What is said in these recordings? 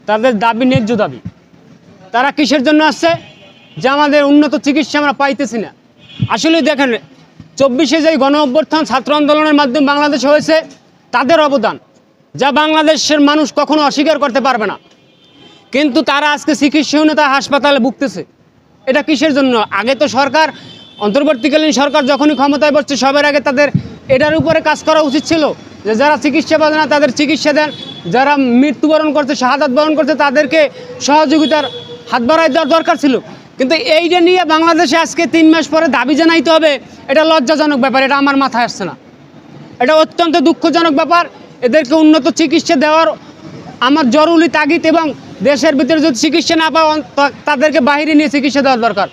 তাদের দাবি ন্যায্য দাবি। তারা কিসের জন্য আসছে? যে আমাদের উন্নত চিকিৎসা আমরা পাইতেছি না। আসলে দেখেন 24-এ যে গণ অভ্যুত্থান ছাত্র আন্দোলনের মাধ্যমে বাংলাদেশ হয়েছে, তাদের অবদান যা বাংলাদেশের মানুষ কখনো অস্বীকার করতে পারবে না। কিন্তু তারা আজকে চিকিৎসাহীনতা হাসপাতালে ভুগতেছে। এটা কিসের জন্য? আগে তো সরকার, অন্তর্বর্তীকালীন সরকার যখনই ক্ষমতায় বসছে, সবার আগে তাদের এটার উপরে কাজ করা উচিত ছিল যে যারা চিকিৎসা পাবে না তাদের চিকিৎসা দেন, যারা মৃত্যুবরণ করছে, শাহাদাত বরণ করছে, তাদেরকে সহযোগিতার হাত বাড়াই দেওয়ার দরকার ছিল। কিন্তু এইটা নিয়ে বাংলাদেশে আজকে 3 মাস পরে দাবি জানাইতে হবে, এটা লজ্জাজনক ব্যাপার। এটা আমার মাথায় আসছে না। এটা অত্যন্ত দুঃখজনক ব্যাপার। এদেরকে উন্নত চিকিৎসা দেওয়ার আমার জরুরি তাগিদ, এবং দেশের ভিতরে যদি চিকিৎসা না পায় তাদেরকে বাইরে নিয়ে চিকিৎসা দেওয়ার দরকার।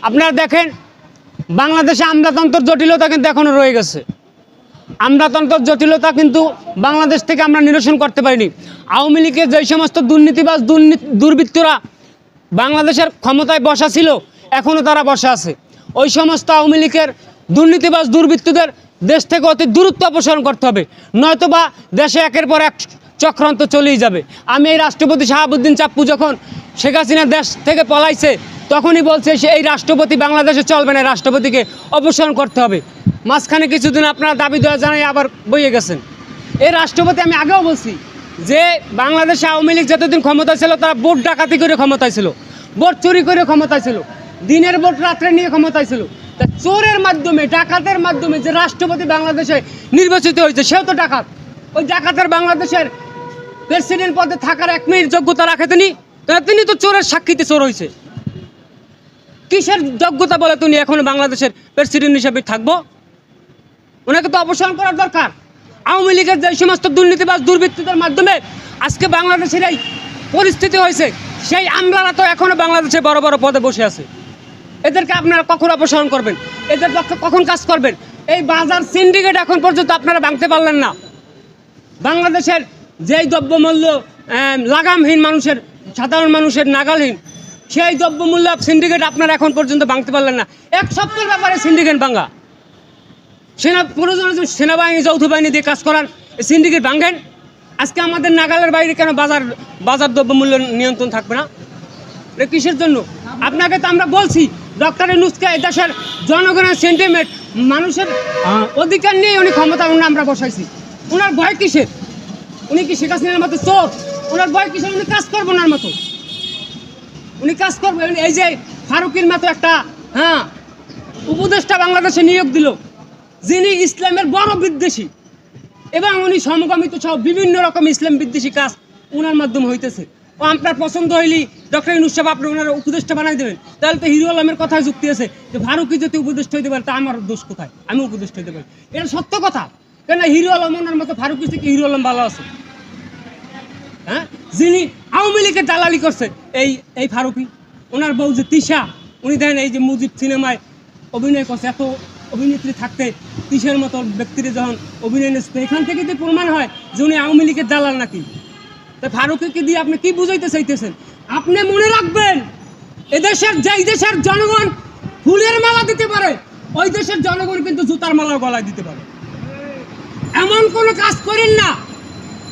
আপনারা দেখেন বাংলাদেশে আমলাতন্ত্রের জটিলতা কিন্তু এখনও রয়ে গেছে। আমলাতন্ত্রের জটিলতা কিন্তু বাংলাদেশ থেকে আমরা নিরসন করতে পারিনি। আওয়ামী লীগের যে সমস্ত দুর্নীতিবাজ দুর্বৃত্তরা বাংলাদেশের ক্ষমতায় বসা ছিল, এখনও তারা বসা আছে। ওই সমস্ত আওয়ামী লীগের দুর্নীতিবাজ দুর্বৃত্তদের দেশ থেকে অতি দূরত্ব অপসারণ করতে হবে, নয়তোবা দেশে একের পর এক চক্রান্ত চলেই যাবে। আমি এই রাষ্ট্রপতি শাহাবুদ্দিন চাপ্পু যখন শেখ হাসিনা দেশ থেকে পলাইছে, তখনই বলছে এই রাষ্ট্রপতি বাংলাদেশে চলবে না, রাষ্ট্রপতিকে অপসারণ করতে হবে। মাঝখানে কিছুদিন আপনারা দাবি দেওয়া জানাই আবার বইয়ে গেছেন। এই রাষ্ট্রপতি, আমি আগেও বলছি যে বাংলাদেশে আওয়ামী লীগ যতদিন ক্ষমতায় ছিল, তারা ভোট ডাকাতি করে ক্ষমতায় ছিল, ভোট চুরি করে ক্ষমতায় ছিল, দিনের ভোট রাত্রে নিয়ে ক্ষমতায় ছিল। তা চোরের মাধ্যমে, ডাকাতের মাধ্যমে যে রাষ্ট্রপতি বাংলাদেশে নির্বাচিত হয়েছে, সেও তো ডাকাত। ওই ডাকাতের বাংলাদেশের প্রেসিডেন্ট পদে থাকার 1 মিনিট যোগ্যতা রাখে তিনি তো চোরের সাক্ষীতে চোর হয়েছে। কিসের যোগ্যতা বলে তিনি এখন বাংলাদেশের প্রেসিডেন্ট হিসেবে থাকবো? ওনাকে তো অপসারণ করার দরকার। আওয়ামী লীগের যে সমস্ত দুর্নীতিবাজ দুর্বৃত্তদের মাধ্যমে আজকে বাংলাদেশের এই পরিস্থিতি হয়েছে, সেই আমলারা তো এখনো বাংলাদেশে বড় বড় পদে বসে আছে। এদেরকে আপনারা কখন অপসারণ করবেন? এদের পক্ষে কখন কাজ করবেন? এই বাজার সিন্ডিকেট এখন পর্যন্ত আপনারা ভাঙতে পারলেন না। বাংলাদেশের যেই দ্রব্যমূল্য লাগামহীন, মানুষের, সাধারণ মানুষের নাগালহীন, সেই দ্রব্যমূল্য সিন্ডিকেট আপনারা এখন পর্যন্ত ভাঙতে পারলেন না। 1 সপ্তাহের ব্যাপারে সিন্ডিকেট ভাঙা। প্রয়োজনে সেনাবাহিনী, যৌথ বাহিনী দিয়ে কাজ করান, সিন্ডিকেট ভাঙেন। আজকে আমাদের নাগালের বাইরে কেন বাজার দ্রব্যমূল্য নিয়ন্ত্রণ থাকবে না? এটা কিসের জন্য? আপনাকে তো আমরা বলছি, ডক্টর ইউনূসকে এই দেশের জনগণের সেন্টিমেন্ট, মানুষের অধিকার নিয়ে উনি ক্ষমতা আমরা বসাইছি। ওনার ভয় কিসের? উনি কি শেখ হাসিনার মতো চোর? ওনার ভয় কিসের? উনি কাজ করবো ওনার মতো, উনি কাজ করবে। এই যে ফারুকের মতো একটা উপদেষ্টা বাংলাদেশে নিয়োগ দিল, যিনি ইসলামের বড় বিদ্বেষী, এবং উনি সমকামিত সহ বিভিন্ন রকম ইসলাম বিদ্বেষী কাজ ওনার মাধ্যমে হইতেছে। ও আপনার পছন্দ হইলি ডক্টর ইউনূস সাহেব আপনি ওনার উপদেষ্টা বানাই দেবেন, তাহলে তো হিরো আলমের কথায় যুক্তি আছে যে ফারুকই যদি উপদেষ্টা হইতে পারে তা আমার দোষ কোথায়? আমি উপদেষ্টা হইতে পারি, এটা সত্য কথা। কেন হিরো আলম ওনার মতো ফারুকি থেকে হিরো আলম ভালো আছে? যিনি আওয়ামী লীগের দালালি করছে এই ফারুকি, ওনার বউ যে তিশা, উনি দেখেন এই যে মুজিব সিনেমায় অভিনয় করছে, এত অভিনেত্রী থাকতে তিশার মতো ব্যক্তির যখন অভিনয় নিচ্ছে, এখান থেকে যদি প্রমাণ হয় যে উনি আওয়ামী লীগের দালাল নাকি, তা ফারুকিকে দিয়ে আপনি কি বুঝাইতে চাইতেছেন? আপনি মনে রাখবেন, এদেশের যেই দেশের জনগণ ফুলের মালা দিতে পারে, ওই দেশের জনগণ কিন্তু জুতার মালা গলায় দিতে পারে। এমন কোনো কাজ করেন না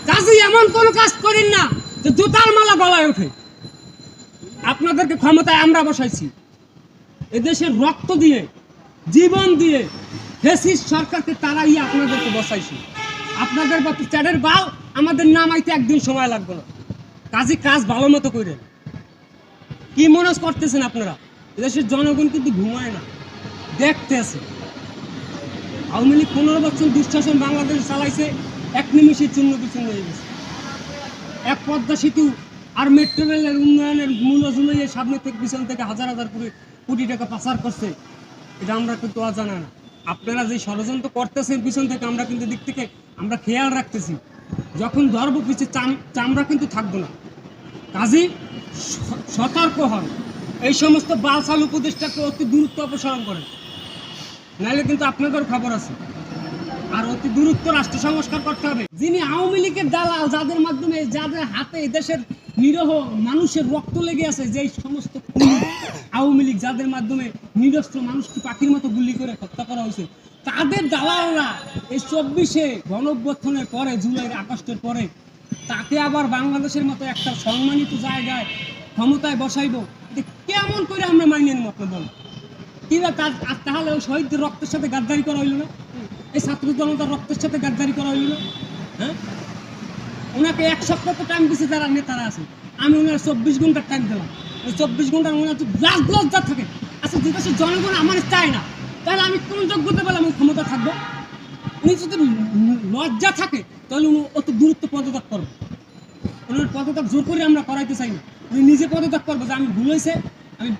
কাজী, এমন কোনো কাজ করেন না যে জুতার মালা গলায় ওঠে। আপনাদেরকে ক্ষমতায় আমরা বসাইছি, এদেশের রক্ত দিয়ে, জীবন দিয়ে ফ্যাসিস্ট সরকারকে তারাই আপনাদেরকে বসাইছি। আপনাদের মতো চ্যাডের বাল আমাদের নামাইতে একদিন সময় লাগবে না। কাজী কাজ ভালো মতো করেন। কি মনে করতেছেন আপনারা? এদেশের জনগণ কিন্তু ঘুমায় না, দেখতে আছে। আওয়ামী লীগ 15 বছর দুঃশাসন বাংলাদেশ চালাইছে, 1 নিমিষে চূর্ণ বিচূর্ণ হয়ে গেছে। এক পদ্মা সেতু আর মেট্রো রেলের উন্নয়নের মূল জুলাইয়ের সামনে থেকে পিছন থেকে হাজার হাজার কোটি টাকা পাচার করছে, এটা আমরা কিন্তু অজানা না। আপনারা যে ষড়যন্ত্র করতেছেন পিছন থেকে, আমরা কিন্তু দিক থেকে আমরা খেয়াল রাখতেছি। যখন ধরবো পিছিয়ে চামড়া কিন্তু থাকবো না। কাজী সতর্ক হন, এই সমস্ত বালসাল উপদেষ্টাকে অতি দূরত্ব অপসারণ করেন, নাহলে কিন্তু আপনাদের খবর আছে। আর অতি দূরত্ব রাষ্ট্র সংস্কার করতে হবে। যিনি আওয়ামী লীগের দালাল, যাদের মাধ্যমে, যাদের হাতে দেশের নিরহ মানুষের রক্ত লেগে আছে, যে সমস্ত আওয়ামী লীগ, যাদের মাধ্যমে নিরস্ত্র মানুষকে পাখির মতো গুলি করে হত্যা করা হয়েছে, তাদের দালালরা এই 24-এ গণ অভ্যুত্থানের পরে, জুলাইয়ের আগস্টের পরে তাকে আবার বাংলাদেশের মতো একটা সম্মানিত জায়গায় ক্ষমতায় বসাইব, এটা কেমন করে আমরা মানিয়ে নেব আপনি বলেন? কিংবা তাহলে ওই শহীদদের রক্তের সাথে গাদ্দারি করা হইল না? এই ছাত্র জনতার রক্তের সাথে গাদ্দারি করা হইল না? হ্যাঁ, ওনাকে 1 সপ্তাহ তো টাইম দিচ্ছে যারা নেতারা আছে, আমি ওনার 24 ঘন্টার টাইম দিলাম। ওই 24 ঘন্টার ওনার তো লজ্জা থাকে। আচ্ছা, যে দেশের জনগণ আমার চায় না, তাহলে আমি কোন যোগ্যতা পেলাম ওই ক্ষমতা থাকবো? উনি যদি লজ্জা থাকে তাহলে উনি অত দূরত্ব পদত্যাগ করবো। ওনার পদত্যাগ জোর করে আমরা করাইতে চাই না, উনি নিজে পদত্যাগ করবো যে আমি ভুল হয়েছে, আমি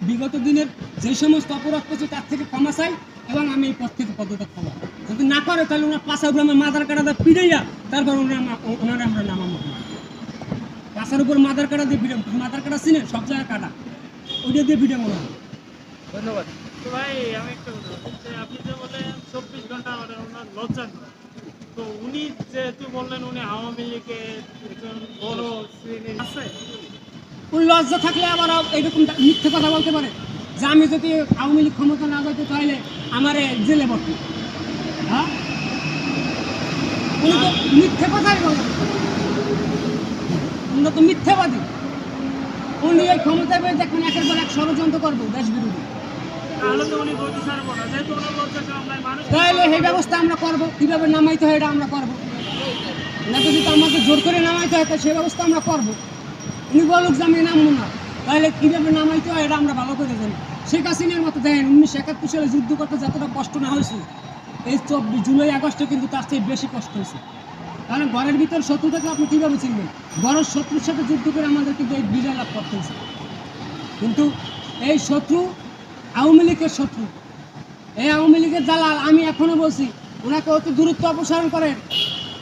বিগত দিনের যে সমস্ত অপরাধ করছি তার থেকে ক্ষমা চাই এবং আমি এই পদ থেকে পদত্যাগ করবো। যদি না করে তাহলে ওনার পাশার উপর আমার মাদার কাটা দিয়ে পিড়াইয়া তারপর ওনারা আমরা নামাবো। পাশার উপর মাদার কাটা দিয়ে পিড়াম, মাদার কাটা চিনে সব জায়গায় কাটা, ওইটা দিয়ে পিড়ে মনে হয়। ধন্যবাদ। তো ভাই আমি একটা কথা বলছি, আপনি যে বললেন 24 ঘন্টা ওনার লজ্জা নেই, তো উনি যেহেতু বললেন উনি আওয়ামী লীগের একজন বড় শ্রেণীর আছে, কোন লজ্জা থাকলে আবার এইরকম মিথ্যে কথা বলতে পারে যে আমি যদি আওয়ামী লীগ ক্ষমতা না যাইতে তাহলে আমারে জেলে ভর্তি? হ্যাঁ, উনি তো মিথ্যে কথাই বলে, উনি তো মিথ্যাবাদী। উনি এই ক্ষমতায় পেয়ে দেখবেন একের পর এক ষড়যন্ত্র করবো দেশ বিরোধী। তাহলে তো উনি বলতে পারবো না, যেহেতু ওনার লজ্জা কামড়ায় মানুষ। তাহলে এই ব্যবস্থা আমরা করবো, কিভাবে নামাইতে হয় এটা আমরা করবো। না যদি আমাকে জোর করে নামাইতে হয় সেই ব্যবস্থা আমরা করবো। উনি বলুক যে আমি নামবো না, তাহলে কীভাবে নামাইতে হয় এটা আমরা ভালো করে জানি। শেখ হাসিনার মতো দেখেন 1971 সালে যুদ্ধ করতে যতটা কষ্ট না হয়েছে, এই 24 জুলাই আগস্টে কিন্তু তার চেয়ে বেশি কষ্ট হয়েছে। কারণ ঘরের ভিতর শত্রু থাকলে আপনি কীভাবে চিনবেন? ঘরের শত্রুর সাথে যুদ্ধ করে আমাদের কিন্তু এই বিজয় লাভ করতে হয়েছে। কিন্তু এই শত্রু আওয়ামী লীগের শত্রু, এই আওয়ামী লীগের দালাল। আমি এখনও বলছি ওনাকে অতি দূরত্ব অপসারণ করেন,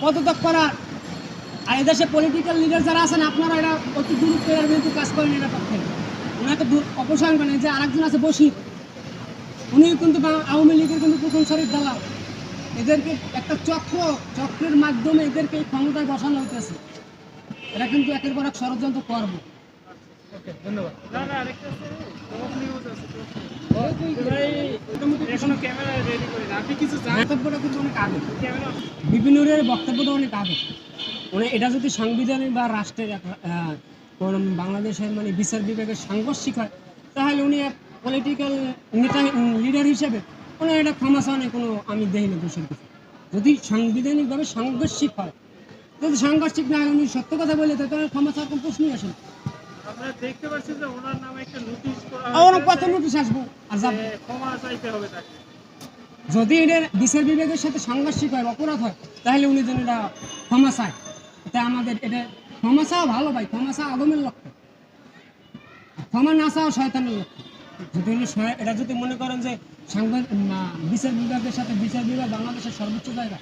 পদত্যাগ করার। আর এদেশে পলিটিক্যাল লিডার যারা আছেন আপনারা এরা অতি দূরত্ব এর বিরুদ্ধে কাজ করেন, এটা পক্ষে ওনাকে অপসারণ করেন। যে আরেকজন আছে বশির, উনি কিন্তু আওয়ামী লীগের কিন্তু প্রথম সারির দালাল। এদেরকে একটা চক্রের মাধ্যমে এদেরকে এই ক্ষমতায় বসানো হইতেছে। এরা কিন্তু একের পর এক ষড়যন্ত্র করবো। ওকে, ধন্যবাদ। না না, আরেকটা আছে, top news আছে, top news। ভাই এখনো ক্যামেরা রেডি করি না, আপনি কিছু জানেন? বক্তব্যটা কিন্তু অনেক আগে, ক্যামেরা বিভিন্ন বক্তব্যটা অনেক আগে। মানে এটা যদি সাংবিধানিক বা রাষ্ট্রের কোন বাংলাদেশের মানে বিচার বিভাগের সাংঘর্ষিক হয়, তাহলে উনি এক পলিটিক্যাল নেতা লিডার হিসেবে উনি এটা ক্ষমা চাওয়ার কোনো আমি দেখি না দোষের কিছু। যদি সাংবিধানিকভাবে সাংঘর্ষিক হয়, যদি সাংঘর্ষিক না হয় উনি সত্য কথা বলে তাহলে ক্ষমা চাওয়ার কোনো প্রশ্নই আসে না। আমরা দেখতে পাচ্ছি যে ওনার নামে একটা নোটিশ করা আমার হয়েছে কত নোটিশ আসবো আর যে ক্ষমা চাইতে হবে তাকে। যদি এটার বিচার বিভাগের সাথে সাংঘর্ষিক হয়, অপরাধ হয়, তাহলে উনি যেন এটা ক্ষমা চায়। এটা আমাদের এটা ক্ষমা চাওয়া ভালো ভাই, ক্ষমা চাওয়া আদমের লক্ষ্য, ক্ষমা না চাওয়া শয়তানের লক্ষ্য। যদি এটা যদি মনে করেন যে বিচার বিভাগের সাথে বিচার বিভাগ বাংলাদেশের সর্বোচ্চ জায়গা,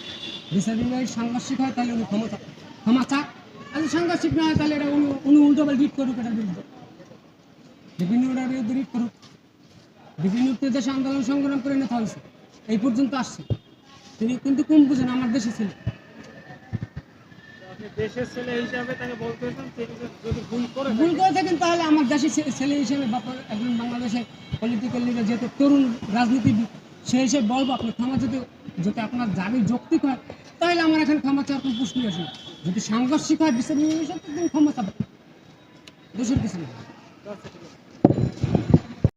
বিচার বিভাগের সাংঘর্ষিক হয় তাহলে উনি ক্ষমা চাক। আর যদি সাংঘর্ষিক না হয় তাহলে এটা উনি উল্টো বল রিট করুক, এটার বিরুদ্ধে বিভিন্ন বিরুদ্ধে রিট করুক। বিভিন্ন দেশে আন্দোলন সংগ্রাম করে নেতা হয়েছে, এই পর্যন্ত আসছে। তিনি কিন্তু কম বুঝেন, আমার দেশে ছিল। আপনি দেশের ছেলে হিসাবে তাকে বলতেছেন তিনি যদি ভুল করে থাকেন তাহলে আমার দেশের ছেলে হিসেবে বা একজন বাংলাদেশের পলিটিক্যাল লিডার যেহেতু তরুণ রাজনীতিবিদ, সেই হিসেবে বলবো আপনি ক্ষমা যদি আপনার দাবি যৌক্তিক হয় তাহলে আমার এখানে ক্ষমা চাওয়ার কোনো প্রশ্নই আসে না। যদি সাংঘর্ষিক হয় বিচার বিভাগের সাথে ক্ষমা চাবে, দেশের কিছু নেই।